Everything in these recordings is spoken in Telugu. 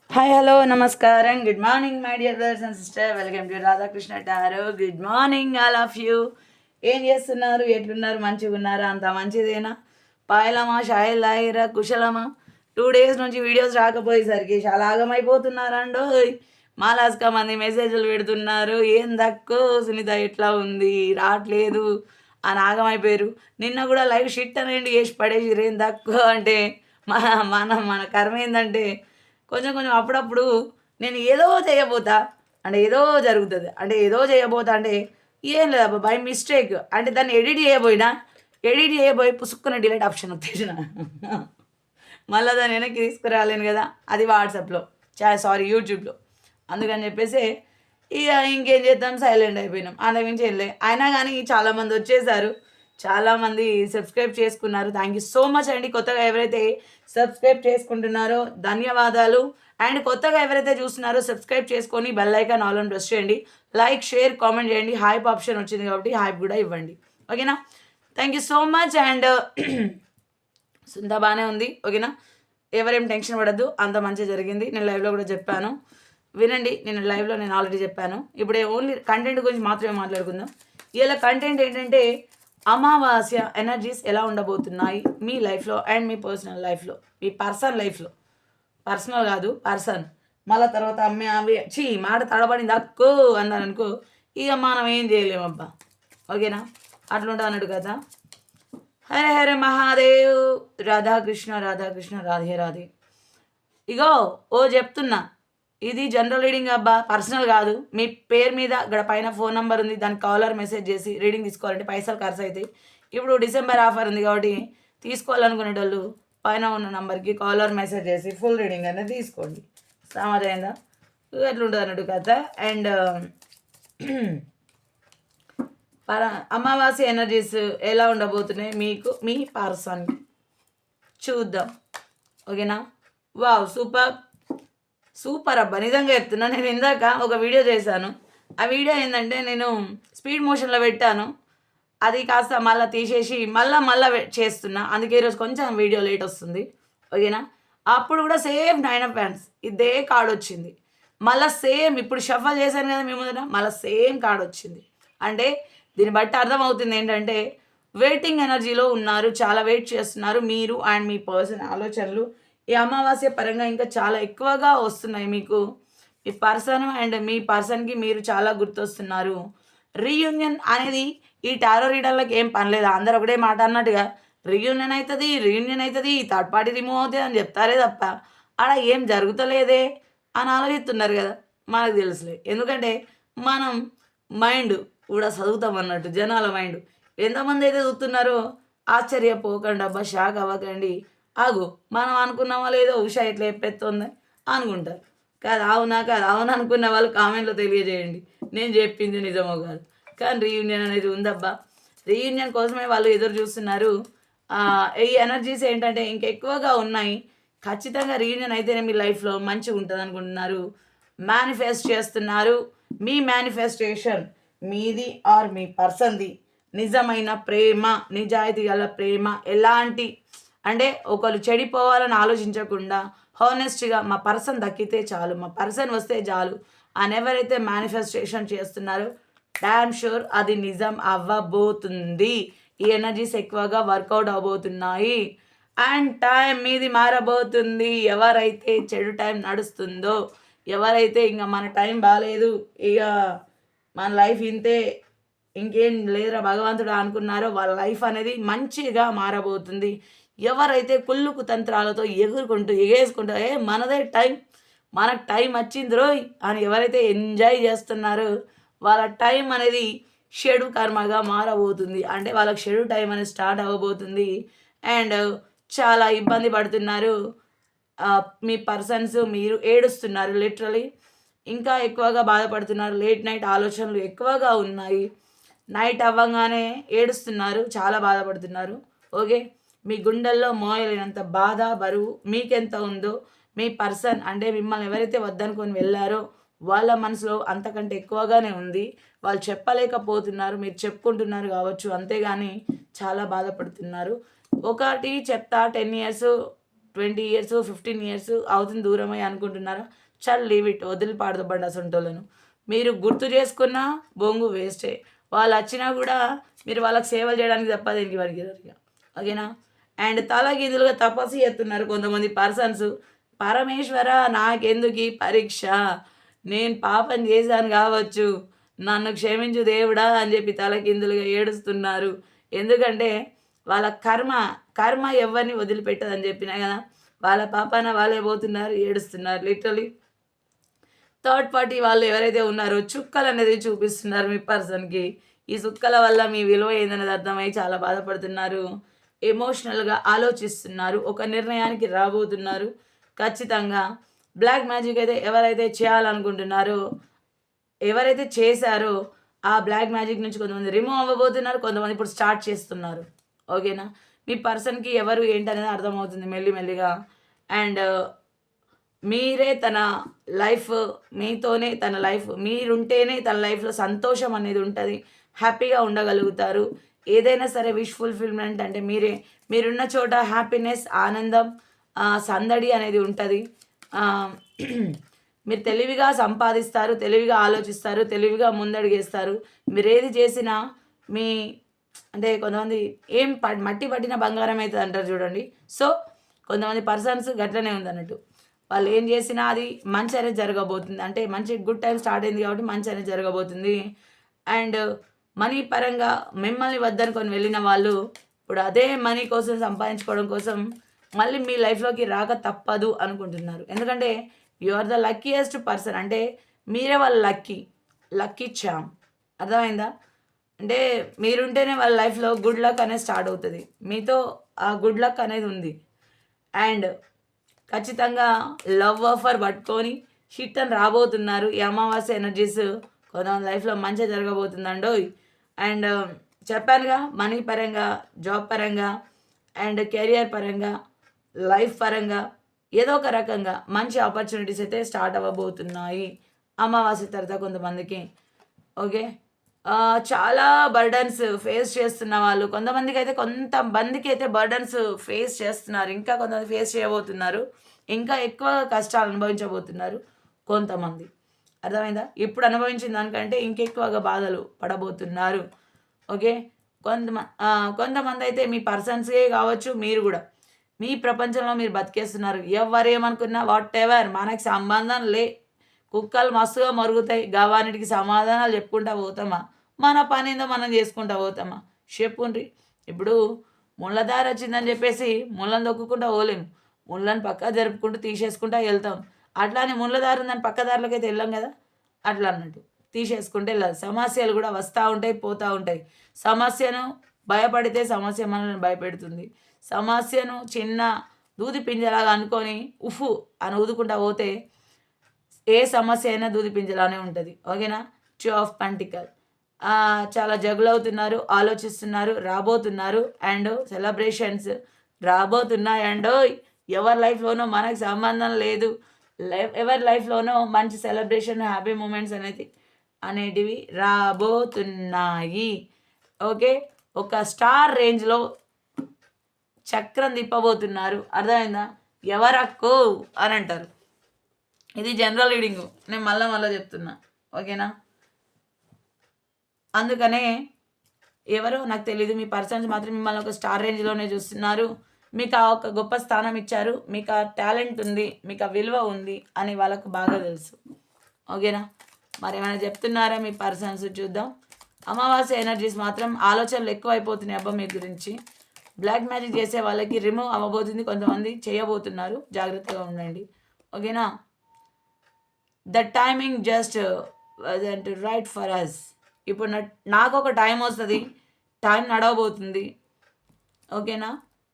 హాయ్ హలో నమస్కారం good morning my dear brothers and sister welcome to Radhakrishna tarot good morning all of you. ఏం చేస్తున్నారు, ఎట్లున్నారు, మంచిగా ఉన్నారా? అంత మంచిదేనా? పాయలమా షాయిల్ లాయిరా కుశలమా? 2 days నుంచి వీడియోస్ రాకపోయేసరికి చాలా ఆగమైపోతున్నారండో. మాలాస్కా మంది మెసేజ్లు పెడుతున్నారు, ఏం దక్కో సునీత ఎట్లా ఉంది, రావట్లేదు అని ఆగమైపోయారు. నిన్న కూడా లైవ్ షిట్ అనేది వేసి పడేసి ఏం దక్కో అంటే మన మన కర్మ ఏంటంటే కొంచెం కొంచెం అప్పుడప్పుడు నేను ఏదో చేయబోతా అంటే ఏదో జరుగుతుంది, అంటే ఏదో చేయబోతా అంటే ఏం లేదు బై మిస్టేక్ అంటే దాన్ని ఎడిట్ చేయబోయి పుసుక్కున డిలీట్ ఆప్షన్ వచ్చేసిన మళ్ళీ దాన్ని వెనక్కి తీసుకురాలేను కదా, అది వాట్సాప్లో యూట్యూబ్లో. అందుకని చెప్పేసి ఇక ఇంకేం చేద్దాం, సైలెంట్ అయిపోయినాం. అంతకుమించి వెళ్ళే అయినా కానీ చాలామంది వచ్చేసారు, చాలామంది సబ్స్క్రైబ్ చేసుకున్నారు. థ్యాంక్ యూ సో మచ్ అండి. కొత్తగా ఎవరైతే సబ్స్క్రైబ్ చేసుకుంటున్నారో ధన్యవాదాలు. అండ్ కొత్తగా ఎవరైతే చూస్తున్నారో సబ్స్క్రైబ్ చేసుకొని బెల్ ఐకాన్ ఆల్ అని ప్రెస్ చేయండి. లైక్, షేర్, కామెంట్ చేయండి. హైప్ ఆప్షన్ వచ్చింది కాబట్టి హైప్ కూడా ఇవ్వండి, ఓకేనా? Thank you so much. And అంతా బాగానే ఉంది, ఓకేనా? ఎవరేం టెన్షన్ పడద్దు, అంత మంచిగా జరిగింది. నేను లైవ్లో కూడా చెప్పాను, వినండి. నేను లైవ్లో ఆల్రెడీ చెప్పాను. ఇప్పుడే ఓన్లీ కంటెంట్ గురించి మాత్రమే మాట్లాడుకుందాం. ఇలా కంటెంట్ ఏంటంటే అమావాస్య ఎనర్జీస్ ఎలా ఉండబోతున్నాయి మీ లైఫ్లో అండ్ మీ పర్సనల్ లైఫ్లో, మీ పర్సన్ లైఫ్లో. పర్సనల్ కాదు, పర్సన్. మళ్ళీ తర్వాత అమ్మే అవి మాట తడబడింది అక్కో అన్నారు అనుకో, ఇక మనం ఏం చేయలేమబ్బా, ఓకేనా? అట్లుంటా అన్నాడు కదా. హరే హరే మహాదేవ్, రాధాకృష్ణ రాధాకృష్ణ, రాధే రాధే. ఇగో చెప్తున్నా, ఇది జనరల్ రీడింగ్ అబ్బా, పర్సనల్ కాదు. మీ పేరు మీద ఇక్కడ పైన ఫోన్ నెంబర్ ఉంది, దానికి కాలర్ మెసేజ్ చేసి రీడింగ్ తీసుకోవాలంటే పైసలు ఖర్చు అవుతాయి. ఇప్పుడు డిసెంబర్ ఆఫర్ ఉంది కాబట్టి తీసుకోవాలనుకునే వాళ్ళు పైన ఉన్న నెంబర్కి కాలర్ మెసేజ్ చేసి ఫుల్ రీడింగ్ అనేది తీసుకోండి. సమాధైందా? ఎట్లుంటుంది అన్నట్టు కథ. అండ్ అమావాస్య ఎనర్జీస్ ఎలా ఉండబోతున్నాయి మీకు, మీ పర్సన్కి చూద్దాం, ఓకేనా? వావ్, సూపర్ సూపర్ అబ్బా, నిజంగా చెప్తున్నా. నేను ఇందాక ఒక వీడియో చేశాను. ఆ వీడియో ఏంటంటే నేను స్పీడ్ మోషన్లో పెట్టాను, అది కాస్త మళ్ళీ తీసేసి మళ్ళీ చేస్తున్నా. అందుకే ఈరోజు కొంచెం వీడియో లేట్ వస్తుంది, ఓకేనా? అప్పుడు కూడా సేమ్ 9 of Wands ఇదే కార్డ్ వచ్చింది. మళ్ళీ సేమ్ ఇప్పుడు షఫల్ చేశాను కదా మీ ముందర, మళ్ళీ సేమ్ కార్డ్ వచ్చింది. అంటే దీన్ని బట్టి అర్థమవుతుంది ఏంటంటే వెయిటింగ్ ఎనర్జీలో ఉన్నారు, చాలా వెయిట్ చేస్తున్నారు మీరు అండ్ మీ పర్సన్. ఆలోచనలు ఈ అమావాస్య పరంగా ఇంకా చాలా ఎక్కువగా వస్తున్నాయి మీకు. మీ పర్సన్ అండ్ మీ పర్సన్కి మీరు చాలా గుర్తొస్తున్నారు. రీయూనియన్ అనేది ఈ టారో రీడర్లకు ఏం పని లేదు, అందరు ఒకటే మాట అన్నట్టుగా రీయూనియన్ అవుతుంది, థర్డ్ పార్టీ రిమూవ్ అవుతుంది అని చెప్తారే తప్ప ఆడ ఏం జరుగుతలేదే అని ఆలోచిస్తున్నారు కదా. మనకు తెలుసులే, ఎందుకంటే మనం మైండ్ కూడా చదువుతాం అన్నట్టు, జనాల మైండ్. ఎంతమంది అయితే చూస్తున్నారో ఆశ్చర్యపోకండి అబ్బా, షాక్ అవ్వకండి. ఆగు, మనం అనుకున్నామో లేదో ఉషా ఎట్లా చెప్పేస్తుంది అనుకుంటారు కాదు. అవును అనుకున్న వాళ్ళు కామెంట్లో తెలియజేయండి, నేను చెప్పింది నిజమో కాదు. కానీ రీయూనియన్ అనేది ఉందబ్బా, రీయూనియన్ కోసమే వాళ్ళు ఎదురు చూస్తున్నారు. ఈ ఎనర్జీస్ ఏంటంటే ఇంకెక్కువగా ఉన్నాయి. ఖచ్చితంగా రీయూనియన్ అయితేనే మీ లైఫ్లో మంచిగా ఉంటుంది అనుకుంటున్నారు, మేనిఫెస్ట్ చేస్తున్నారు. మీ మేనిఫెస్టేషన్ మీది ఆర్ మీ పర్సన్ది నిజమైన ప్రేమ, నిజాయితీ గల ప్రేమ. ఎలాంటి అంటే ఒకరు చెడిపోవాలని ఆలోచించకుండా హానెస్ట్గా మా పర్సన్ దక్కితే చాలు, మా పర్సన్ వస్తే చాలు అని ఎవరైతే మేనిఫెస్టేషన్ చేస్తున్నారో డామ్ షూర్ అది నిజం అవ్వబోతుంది. ఈ ఎనర్జీస్ ఎక్కువగా వర్కౌట్ అవబోతున్నాయి. అండ్ టైం మీది మారబోతుంది. ఎవరైతే చెడు టైం నడుస్తుందో, ఎవరైతే ఇంకా మన టైం బాగాలేదు, ఇక మన లైఫ్ ఇంతే, ఇంకేం లేదురా భగవంతుడు అనుకున్నారో వాళ్ళ లైఫ్ అనేది మంచిగా మారబోతుంది. ఎవరైతే కుళ్ళుకు తంత్రాలతో ఎగేసుకుంటూ మనదే టైం, మనకు టైం వచ్చింది రోయ్ అని ఎవరైతే ఎంజాయ్ చేస్తున్నారో వాళ్ళ టైం అనేది షెడు కర్మగా మారబోతుంది. అంటే వాళ్ళకి షెడు టైం అనేది స్టార్ట్ అవ్వబోతుంది. అండ్ చాలా ఇబ్బంది పడుతున్నారు మీ పర్సన్స్, మీరు ఏడుస్తున్నారు లిటరలీ, ఇంకా ఎక్కువగా బాధపడుతున్నారు. లేట్ నైట్ ఆలోచనలు ఎక్కువగా ఉన్నాయి, నైట్ అవ్వగానే ఏడుస్తున్నారు, చాలా బాధపడుతున్నారు. ఓకే, మీ గుండెల్లో మోయలేనంత బాధ, బరువు మీకెంత ఉందో మీ పర్సన్ అంటే మిమ్మల్ని ఎవరైతే వద్దనుకొని వెళ్ళారో వాళ్ళ మనసులో అంతకంటే ఎక్కువగానే ఉంది. వాళ్ళు చెప్పలేకపోతున్నారు, మీరు చెప్పుకుంటున్నారు కావచ్చు, అంతేగాని చాలా బాధపడుతున్నారు. ఒకటి చెప్తా, 10 years 20 ఇయర్స్ 15 ఇయర్స్ అవుతుంది దూరమై అనుకుంటున్నారా? చల్ లీవ్ ఇట్, వదిలిపాడదండి అసంటోళ్ళను. మీరు గుర్తు చేసుకున్న బొంగు వేస్టే. వాళ్ళు వచ్చినా కూడా మీరు వాళ్ళకి సేవలు చేయడానికి తప్ప దేనికి పనికిరారు ఇక. ఓకేనా? అండ్ తలకిందులుగా తపస్సు చేస్తున్నారు కొంతమంది పర్సన్స్. పరమేశ్వర నాకెందుకు ఈ పరీక్ష, నేను పాపం చేశాను కావచ్చు, నన్ను క్షమించు దేవుడా అని చెప్పి తలకిందులుగా ఏడుస్తున్నారు. ఎందుకంటే వాళ్ళ కర్మ కర్మ ఎవరిని వదిలిపెట్టదని చెప్పినా కదా, వాళ్ళ పాపాన వాళ్ళే పోతున్నారు, ఏడుస్తున్నారు. లిటరలీ థర్డ్ పార్టీ వాళ్ళు ఎవరైతే ఉన్నారో చుక్కలు అనేది చూపిస్తున్నారు మీ పర్సన్కి. ఈ చుక్కల వల్ల మీ విలువ ఏందనేది అర్థమై చాలా బాధపడుతున్నారు, ఎమోషనల్గా ఆలోచిస్తున్నారు, ఒక నిర్ణయానికి రాబోతున్నారు ఖచ్చితంగా. బ్లాక్ మ్యాజిక్ అయితే ఎవరైతే చేయాలనుకుంటున్నారో, ఎవరైతే చేశారో ఆ బ్లాక్ మ్యాజిక్ నుంచి కొంతమంది రిమూవ్ అవ్వబోతున్నారు, కొంతమంది ఇప్పుడు స్టార్ట్ చేస్తున్నారు. ఓకేనా? మీ పర్సన్కి ఎవరు ఏంటనేది అర్థమవుతుంది మెల్లిమెల్లిగా. అండ్ మీరే తన లైఫ్, మీతోనే తన లైఫ్, మీరుంటేనే తన లైఫ్లో సంతోషం అనేది ఉంటుంది, హ్యాపీగా ఉండగలుగుతారు. ఏదైనా సరే విష్ ఫుల్ఫిల్మెంట్ అంటే మీరే. మీరున్న చోట హ్యాపీనెస్, ఆనందం, సందడి అనేది ఉంటుంది. మీరు తెలివిగా సంపాదిస్తారు, తెలివిగా ఆలోచిస్తారు, తెలివిగా ముందడుగేస్తారు. మీరు ఏది చేసినా మీ అంటే కొంతమంది ఏం మట్టి పట్టిన బంగారం అవుతుంది అంటారు చూడండి. సో కొంతమంది పర్సన్స్ గట్లనే ఉందన్నట్టు. వాళ్ళు ఏం చేసినా అది మంచి అనేది జరగబోతుంది. అంటే మంచి గుడ్ టైం స్టార్ట్ అయింది కాబట్టి మంచి అనేది జరగబోతుంది. అండ్ మనీ పరంగా మిమ్మల్ని వద్దనుకొని వెళ్ళిన వాళ్ళు ఇప్పుడు అదే మనీ కోసం సంపాదించుకోవడం కోసం మళ్ళీ మీ లైఫ్లోకి రాక తప్పదు అనుకుంటున్నారు. ఎందుకంటే you are the luckiest person. అంటే మీరే వాళ్ళ లక్కీ చామ్. అర్థమైందా? అంటే మీరుంటేనే వాళ్ళ లైఫ్లో గుడ్ లక్ అనేది స్టార్ట్ అవుతుంది. మీతో ఆ గుడ్ లక్ అనేది ఉంది. అండ్ ఖచ్చితంగా లవ్ ఆఫర్ పట్టుకొని హిట్ అని రాబోతున్నారు. ఈ అమావాస్య ఎనర్జీస్ కొంతమంది లైఫ్లో మంచిగా జరగబోతుందండో. అండ్ చెప్పానుగా, మనీ పరంగా, జాబ్ పరంగా, అండ్ కెరియర్ పరంగా, లైఫ్ పరంగా ఏదో ఒక రకంగా మంచి ఆపర్చునిటీస్ అయితే స్టార్ట్ అవ్వబోతున్నాయి అమావాస్య తర్వాత కొంతమందికి. ఓకే, చాలా బర్డన్స్ ఫేస్ చేస్తున్న వాళ్ళు కొంతమందికి అయితే బర్డన్స్ ఫేస్ చేస్తున్నారు, ఇంకా కొంతమంది ఫేస్ చేయబోతున్నారు, ఇంకా ఎక్కువ కష్టాలు అనుభవించబోతున్నారు కొంతమంది. అర్థమైందా? ఇప్పుడు అనుభవించిన దానికంటే ఇంకెక్కువగా బాధలు పడబోతున్నారు. ఓకే, కొంతమంది అయితే మీ పర్సన్సే కావచ్చు, మీరు కూడా మీ ప్రపంచంలో మీరు బతికేస్తున్నారు. ఎవరేమనుకున్నా వాట్ ఎవర్, మనకి సంబంధం లే. కుక్కలు మస్తుగా మరుగుతాయి, గవానిటికి సమాధానాలు చెప్పుకుంటా పోతామా? మన పని ఏందో మనం చేసుకుంటా పోతామా? చెప్పుండ్రి. ఇప్పుడు ముళ్ళదారి వచ్చిందని చెప్పేసి ముళ్ళని దొక్కుకుంటా పోలేము, ముళ్ళని పక్క జరుపుకుంటూ తీసేసుకుంటా వెళ్తాం. అట్లా అని ముళ్ళదారి ఉందని పక్క దారిలోకి అయితే వెళ్ళాం కదా, అట్లా అన్నట్టు తీసేసుకుంటే వెళ్ళాలి. సమస్యలు కూడా వస్తూ ఉంటాయి, పోతూ ఉంటాయి. సమస్యను భయపడితే సమస్య మనల్ని భయపెడుతుంది. సమస్యను చిన్న దూది పింజలాగా అనుకొని ఉఫు అని ఊదుకుంటా పోతే ఏ సమస్య అయినా దూది పింజలానే ఉంటుంది. ఓకేనా? 2 ఆఫ్ పెంటికల్ చాలా జగులవుతున్నారు, ఆలోచిస్తున్నారు, రాబోతున్నారు. అండ్ సెలబ్రేషన్స్ రాబోతున్నాయి. అండ్ ఎవరి లైఫ్లోనో మనకు సంబంధం లేదు, ఎవరి లైఫ్లోనో మంచి సెలబ్రేషన్, హ్యాపీ మూమెంట్స్ అనేటివి రాబోతున్నాయి. ఓకే, ఒక స్టార్ రేంజ్లో చక్రం తిప్పబోతున్నారు. అర్థమైందా? ఎవరక్కో అని అంటారు. ఇది జనరల్ రీడింగు, నేను మళ్ళీ చెప్తున్నా. ఓకేనా? అందుకనే ఎవరో నాకు తెలీదు, మీ పర్సన్స్ మాత్రం మిమ్మల్ని ఒక స్టార్ రేంజ్లోనే చూస్తున్నారు. మీకు ఆ ఒక గొప్ప స్థానం ఇచ్చారు, మీకు ఆ టాలెంట్ ఉంది, మీకు ఆ విలువ ఉంది అని వాళ్ళకు బాగా తెలుసు. ఓకేనా? మరి ఏమైనా చెప్తున్నారా మీ పర్సన్స్? చూద్దాం. అమావాస్య ఎనర్జీస్ మాత్రం ఆలోచనలు ఎక్కువైపోతున్నాయి అబ్బా మీ గురించి. బ్లాక్ మ్యాజిక్ చేసే వాళ్ళకి రిమూవ్ అవ్వబోతుంది, కొంతమంది చేయబోతున్నారు, జాగ్రత్తగా ఉండండి. ఓకేనా? The timing just right for us. ఇప్పుడు నాకు ఒక టైం వస్తుంది, టైం నడవబోతుంది. ఓకేనా?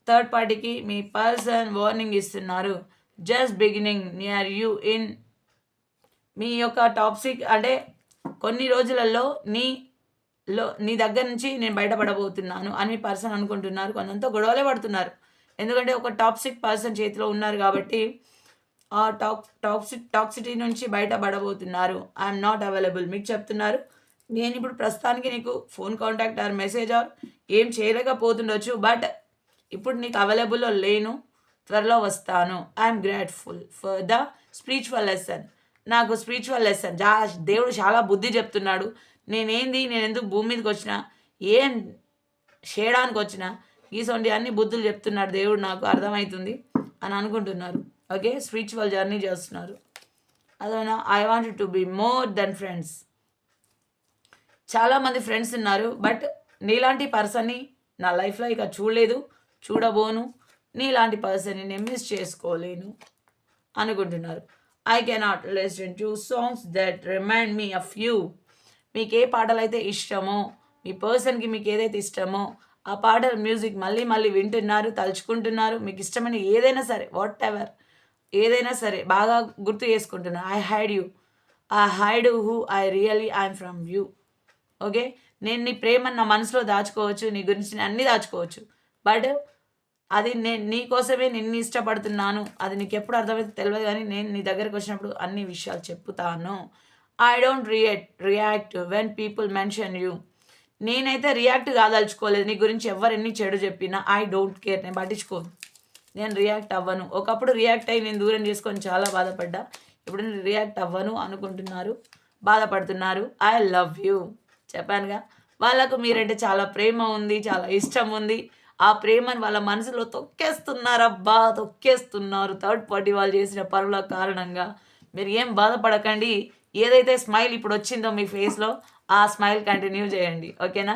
థర్డ్ పార్టీకి మీ పర్సన్ వార్నింగ్ ఇస్తున్నారు. Just beginning near you in me యొక్క టాక్సిక్, అంటే కొన్ని రోజులలో నీ దగ్గర నుంచి నేను బయటపడబోతున్నాను అని మీ పర్సన్ అనుకుంటున్నారు. కొంతంతో గొడవలే పడుతున్నారు, ఎందుకంటే ఒక టాక్సిక్ పర్సన్ చేతిలో ఉన్నారు కాబట్టి ఆ టాక్సిటీ నుంచి బయటపడబోతున్నారు. ఐఎమ్ నాట్ అవైలబుల్ మీకు చెప్తున్నారు. నేను ఇప్పుడు ప్రస్తుతానికి నీకు phone contact or message or ఏం చేయలేకపోతుండొచ్చు, బట్ ఇప్పుడు నీకు అవైలబుల్లో లేను. త్వరలో వస్తాను. I'm grateful for the spiritual lesson. నాకు స్పిరిచువల్ లెసన్ దేవుడు చాలా బుద్ధి చెప్తున్నాడు. నేను ఎందుకు భూమి మీదకి వచ్చినా, ఏం చేయడానికి వచ్చినా, ఈసొంటి అన్ని బుద్ధులు చెప్తున్నాడు దేవుడు, నాకు అర్థమవుతుంది అని అనుకుంటున్నారు. ఓకే, స్పిరిచువల్ జర్నీ చేస్తున్నారు. అదైనా I want to be more than friends. చాలామంది ఫ్రెండ్స్ ఉన్నారు, బట్ నీలాంటి పర్సన్ని నా లైఫ్లో ఇక చూడలేదు, చూడబోను. నీలాంటి పర్సన్ని నేను మిస్ చేసుకోలేను అనుకుంటున్నారు. I cannot listen to songs that remind me of you. మీకు ఏ పాటలు అయితే ఇష్టమో, మీ పర్సన్కి మీకు ఏదైతే ఇష్టమో ఆ పాటల మ్యూజిక్ మళ్ళీ మళ్ళీ వింటున్నారు, తలుచుకుంటున్నారు. మీకు ఇష్టమైన ఏదైనా సరే, వాట్ ఎవర్ ఏదైనా సరే బాగా గుర్తు చేసుకుంటున్నారు. I hide who I really I'm from you. Okay, నేను నీ ప్రేమను నా మనసులో దాచుకోవచ్చు, నీ గురించి నేను అన్నీ దాచుకోవచ్చు, బట్ అది నేను నీ కోసమే నిన్ను ఇష్టపడుతున్నాను. అది నీకు ఎప్పుడు అర్థమైతే తెలియదు, కానీ నేను నీ దగ్గరకు వచ్చినప్పుడు అన్ని విషయాలు చెప్తాను. I don't react when people mention you. నేనైతే రియాక్ట్ కాదలుచుకోలేదు. నీ గురించి ఎవరెన్ని చెడు చెప్పినా ఐ డోంట్ కేర్, నేను పట్టించుకోను, నేను రియాక్ట్ అవ్వను. ఒకప్పుడు రియాక్ట్ అయ్యి నేను దూరం చేసుకొని చాలా బాధపడ్డా. ఇప్పుడు నేను రియాక్ట్ అవ్వను అనుకుంటున్నారు, బాధపడుతున్నారు. ఐ లవ్ యూ చెప్పానుగా. వాళ్ళకు మీరంటే చాలా ప్రేమ ఉంది, చాలా ఇష్టం ఉంది. ఆ ప్రేమను వాళ్ళ మనసులో తొక్కేస్తున్నారబ్బా, తొక్కేస్తున్నారు థర్డ్ పార్టీ వాళ్ళు చేసిన పనుల కారణంగా. మీరు ఏం బాధపడకండి. ఏదైతే స్మైల్ ఇప్పుడు వచ్చిందో మీ ఫేస్లో, ఆ స్మైల్ కంటిన్యూ చేయండి. ఓకేనా?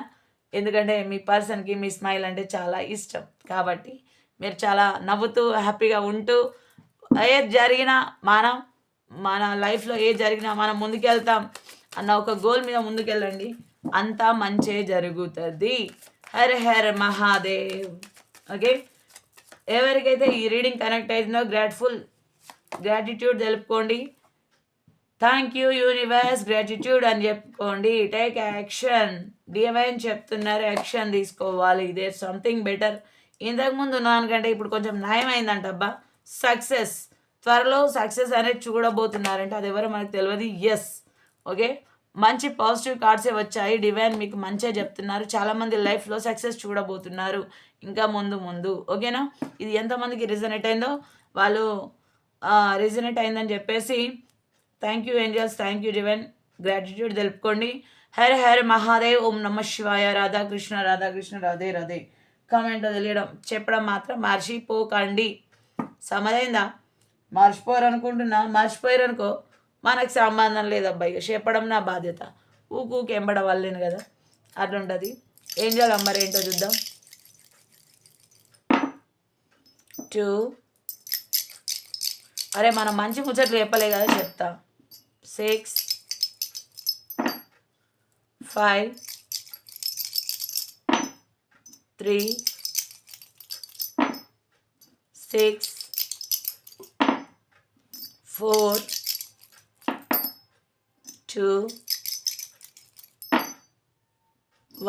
ఎందుకంటే మీ పర్సన్కి మీ స్మైల్ అంటే చాలా ఇష్టం కాబట్టి మీరు చాలా నవ్వుతూ హ్యాపీగా ఉంటూ, ఏది జరిగినా మన లైఫ్లో ఏది జరిగినా మనం ముందుకెళ్తాం అన్న ఒక గోల్ మీద ముందుకెళ్ళండి, అంతా మంచే జరుగుతుంది. హర హర మహాదేవ్. ఓకే, ఎవరికైతే ఈ రీడింగ్ కనెక్ట్ అవుతుందో గ్రాటిట్యూడ్ తెలుపుకోండి. థ్యాంక్ యూ యూనివర్స్, గ్రాటిట్యూడ్ అని చెప్పుకోండి. Take action. డివైన్ చెప్తున్నారు యాక్షన్ తీసుకోవాలి. ఇదే సంథింగ్ బెటర్. ఇంతకుముందు దానికంటే ఇప్పుడు కొంచెం న్యాయమైందంట అబ్బా. సక్సెస్, త్వరలో సక్సెస్ అనేది చూడబోతున్నారంటే అది ఎవరో మనకు తెలియదు. ఎస్, ఓకే, మంచి పాజిటివ్ కార్డ్సే వచ్చాయి. డివైన్ మీకు మంచిగా చెప్తున్నారు. చాలామంది లైఫ్లో సక్సెస్ చూడబోతున్నారు ఇంకా ముందు. ఓకేనా? ఇది ఎంతమందికి రిజనేట్ అయిందో వాళ్ళు రిజనేట్ అయిందని చెప్పేసి thank you angels, thank you divine, gratitude తెలుపుకోండి. హర హర మహాదేవ్, ఓం నమ శివాయ, రాధాకృష్ణ రాధే రాధే. కామెంట్లో చెప్పడం మాత్రం మర్చిపోకండి. సమదైందా? మర్చిపోయారు అనుకో, మనకు సంబంధం లేదబ్బా. ఇక చెప్పడం నా బాధ్యత. ఊకి ఎంబడ వాళ్ళేను కదా, అట్లుంటుంది. ఏంజల్ నంబర్ ఏంటో చూద్దాం. 2. అరే మనం మంచి ముచ్చట్లు చెప్పలే కదా, చెప్తా. 6 5 3 6 4 2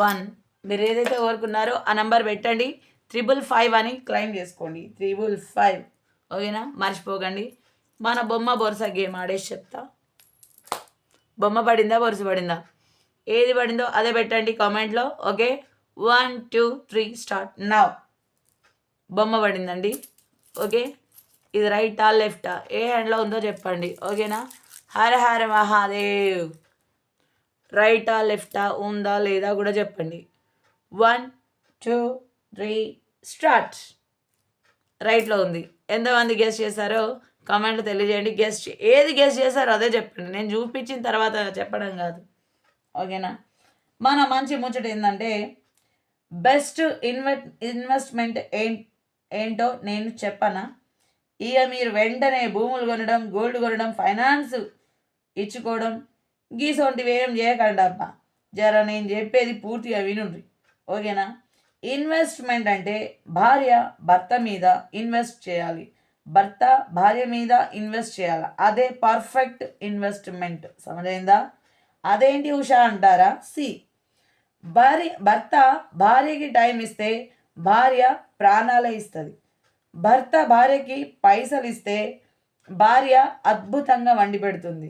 1. మీరు ఏదైతే కోరుకున్నారో ఆ నెంబర్ పెట్టండి. 555 అని క్లెయిమ్ చేసుకోండి. 555. ఓకేనా? మర్చిపోకండి. మన బొమ్మ బొరుస గేమ్ ఆడేసి చెప్తా. బొమ్మ పడిందా, బొరుసు పడిందా, ఏది పడిందో అదే పెట్టండి కామెంట్లో. Okay, 1 2 3 start now. బొమ్మ పడిందండి. ఓకే, ఇది రైటా లెఫ్టా, ఏ హ్యాండ్లో ఉందో చెప్పండి. ఓకేనా? హర హర మహాదేవ్. రైటా లెఫ్టా, ఉందా లేదా కూడా చెప్పండి. 1 2 3 స్టార్ట్. రైట్లో ఉంది. ఎంతమంది గెస్ట్ చేశారో కామెంట్లో తెలియజేయండి. ఏది గెస్ట్ చేశారో అదే చెప్పండి, నేను చూపించిన తర్వాత చెప్పడం కాదు. ఓకేనా? మన మంచి ముచ్చట ఏంటంటే బెస్ట్ ఇన్వెస్ట్మెంట్ ఏంటో నేను చెప్పనా? ఇక మీరు వెంటనే భూములు కొనడం, గోల్డ్ కొనడం, ఫైనాన్స్ ఇచ్చుకోవడం గీసొంటివి ఏం చేయకండి అబ్బా. జర నేను చెప్పేది పూర్తిగా వినుండ్రి. ఓకేనా? ఇన్వెస్ట్మెంట్ అంటే భార్య భర్త మీద ఇన్వెస్ట్ చేయాలి, భర్త భార్య మీద ఇన్వెస్ట్ చేయాలి. అదే పర్ఫెక్ట్ ఇన్వెస్ట్మెంట్. సమజైందా? అదేంటి ఉషా అంటారా? భర్త భార్యకి టైం ఇస్తే భార్య ప్రాణాలే ఇస్తుంది. భర్త భార్యకి పైసలు ఇస్తే భార్య అద్భుతంగా వండి పెడుతుంది.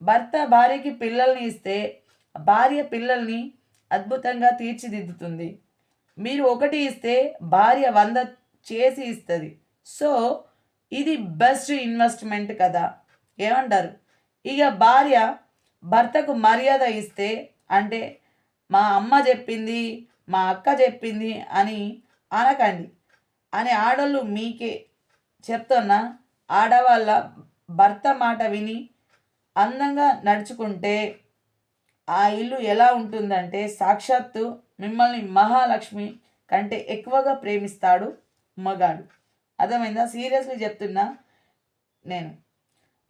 భర్త భార్యకి పిల్లల్ని ఇస్తే భార్య పిల్లల్ని అద్భుతంగా తీర్చిదిద్దుతుంది. మీరు ఒకటి ఇస్తే భార్య 100 చేసి ఇస్తుంది. సో ఇది బెస్ట్ ఇన్వెస్ట్మెంట్ కదా, ఏమంటారు? ఇక భార్య భర్తకు మర్యాద ఇస్తే, అంటే మా అమ్మ చెప్పింది, మా అక్క చెప్పింది అని అనకండి. అని ఆడోళ్ళు మీకే చెప్తున్నా. ఆడవాళ్ళ భర్త మాట విని అందంగా నడుచుకుంటే ఆ ఇల్లు ఎలా ఉంటుందంటే సాక్షాత్తు మిమ్మల్ని మహాలక్ష్మి కంటే ఎక్కువగా ప్రేమిస్తాడు మగాడు. అర్థమైందా? సీరియస్లీ చెప్తున్నా నేను.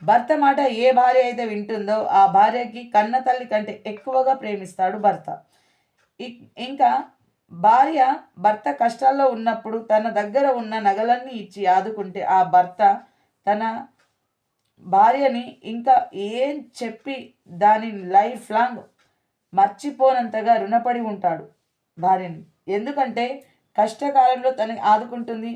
భర్త మాట ఏ భార్య అయితే వింటుందో ఆ భార్యకి కన్న తల్లి కంటే ఎక్కువగా ప్రేమిస్తాడు భర్త. ఇంకా భార్య భర్త కష్టాల్లో ఉన్నప్పుడు తన దగ్గర ఉన్న నగలన్నీ ఇచ్చి ఆదుకుంటే ఆ భర్త తన భార్యని ఇంకా ఏం చెప్పి దాని లైఫ్ లాంగ్ మర్చిపోనంతగా రుణపడి ఉంటాడు భార్యని. ఎందుకంటే కష్టకాలంలో తనని ఆదుకుంటుంది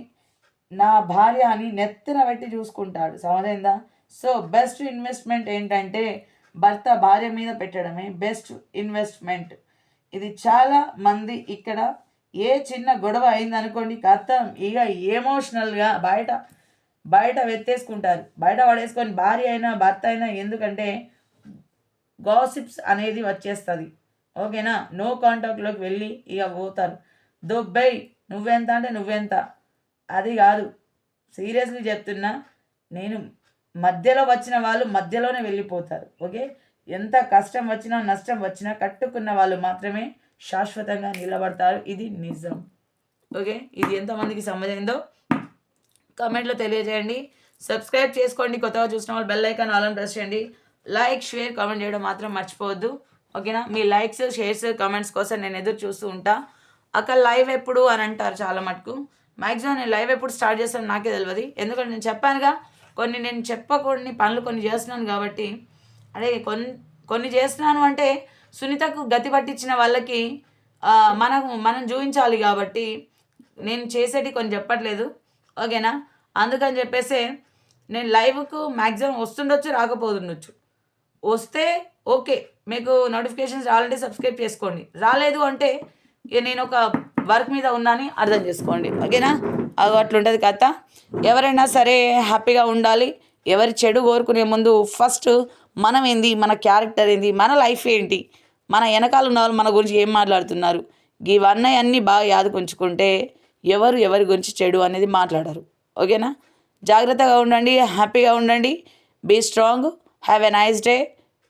నా భార్య అని నెత్తిన పెట్టి చూసుకుంటాడు. సమజైందా? సో బెస్ట్ ఇన్వెస్ట్మెంట్ ఏంటంటే భర్త భార్య మీద పెట్టడమే బెస్ట్ ఇన్వెస్ట్మెంట్. ఇది చాలా మంది ఇక్కడ ఏ చిన్న గొడవ అయిందనుకోండి కథం ఇక ఎమోషనల్గా బయట వెత్తేసుకుంటారు, బయట పడేసుకొని భార్య అయినా భర్త అయినా. ఎందుకంటే గాసిప్స్ అనేది వచ్చేస్తుంది. ఓకేనా? నో కాంటాక్ట్లోకి వెళ్ళి ఇక పోతారు. దొబ్బై నువ్వెంత అంటే నువ్వెంత, అది కాదు. సీరియస్లీ చెప్తున్నా నేను. మధ్యలో వచ్చిన వాళ్ళు మధ్యలోనే వెళ్ళిపోతారు. ఓకే? ఎంత కష్టం వచ్చినా నష్టం వచ్చినా కట్టుకున్న వాళ్ళు మాత్రమే శాశ్వతంగా నిలబడతారు. ఇది నిజం. ఓకే? ఇది ఎంతమందికి సంబంధిందో కామెంట్లో తెలియజేయండి. సబ్స్క్రైబ్ చేసుకోండి. కొత్తగా చూసిన వాళ్ళు బెల్ ఐకాన్ ఆల్ అని ప్రెస్ చేయండి. లైక్, షేర్, కామెంట్ చేయడం మాత్రం మర్చిపోవద్దు. ఓకేనా? మీ లైక్స్, షేర్స్, కామెంట్స్ కోసం నేను ఎదురు చూస్తూ ఉంటా. అక్కడ లైవ్ ఎప్పుడు అని అంటారు చాలా మటుకు. మ్యాక్సిమం నేను లైవ్ ఎప్పుడు స్టార్ట్ చేస్తాను నాకే తెలియదు. ఎందుకంటే నేను చెప్పానుగా, నేను చెప్పకూడని పనులు కొన్ని చేస్తున్నాను కాబట్టి. అదే కొన్ని చేస్తున్నాను అంటే సునీతకు గతి పట్టించిన వాళ్ళకి మనం చూపించాలి కాబట్టి నేను చేసేటి కొన్ని చెప్పట్లేదు. ఓకేనా? అందుకని చెప్పేసి నేను లైవ్కు మ్యాక్సిమం వస్తుండొచ్చు, రాకపోతుండొచ్చు. వస్తే ఓకే, మీకు నోటిఫికేషన్స్ రావాలంటే సబ్స్క్రైబ్ చేసుకోండి. రాలేదు అంటే ఇక నేను ఒక వర్క్ మీద ఉన్నాని అర్థం చేసుకోండి. ఓకేనా? అది అట్లుంటుంది కథ. ఎవరైనా సరే హ్యాపీగా ఉండాలి. ఎవరి చెడు కోరుకునే ముందు ఫస్ట్ మనం ఏంది, మన క్యారెక్టర్ ఏంది, మన లైఫ్ ఏంటి, మన వెనకాల ఉన్న వాళ్ళు మన గురించి ఏం మాట్లాడుతున్నారు, ఇవన్నీ అన్నీ బాగా యాదకుంచుకుంటే ఎవరి గురించి చెడు అనేది మాట్లాడరు. ఓకేనా? జాగ్రత్తగా ఉండండి, హ్యాపీగా ఉండండి, be strong, have a nice day.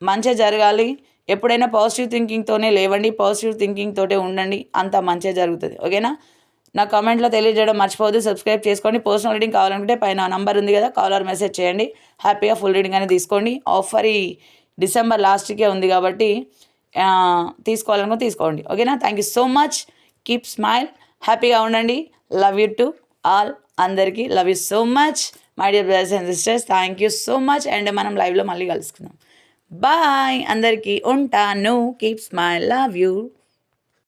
మంచిగా జరగాలి. ఎప్పుడైనా పాజిటివ్ థింకింగ్తోనే లేవండి, పాజిటివ్ థింకింగ్ తోటే ఉండండి, అంత మంచిగా జరుగుతుంది. ఓకేనా? నా కామెంట్లో తెలియజేయడం మర్చిపోవద్దు. సబ్స్క్రైబ్ చేసుకోండి. పర్సనల్ రీడింగ్ కావాలనుకుంటే పైన నంబర్ ఉంది కదా, కాలర్ మెసేజ్ చేయండి. హ్యాపీగా ఫుల్ రీడింగ్ అనేది తీసుకోండి. ఆఫర్ ఈ డిసెంబర్ లాస్ట్కే ఉంది కాబట్టి తీసుకోవాలనుకో తీసుకోండి. ఓకేనా? Thank you so much. Keep smile, హ్యాపీగా ఉండండి. Love you to all. అందరికీ love you so much my dear brothers and sisters. Thank you so much. And మనం లైవ్లో మళ్ళీ కలుసుకుందాం. బాయ్. అందరికీ ఉంటాను. Keep smile. Love you.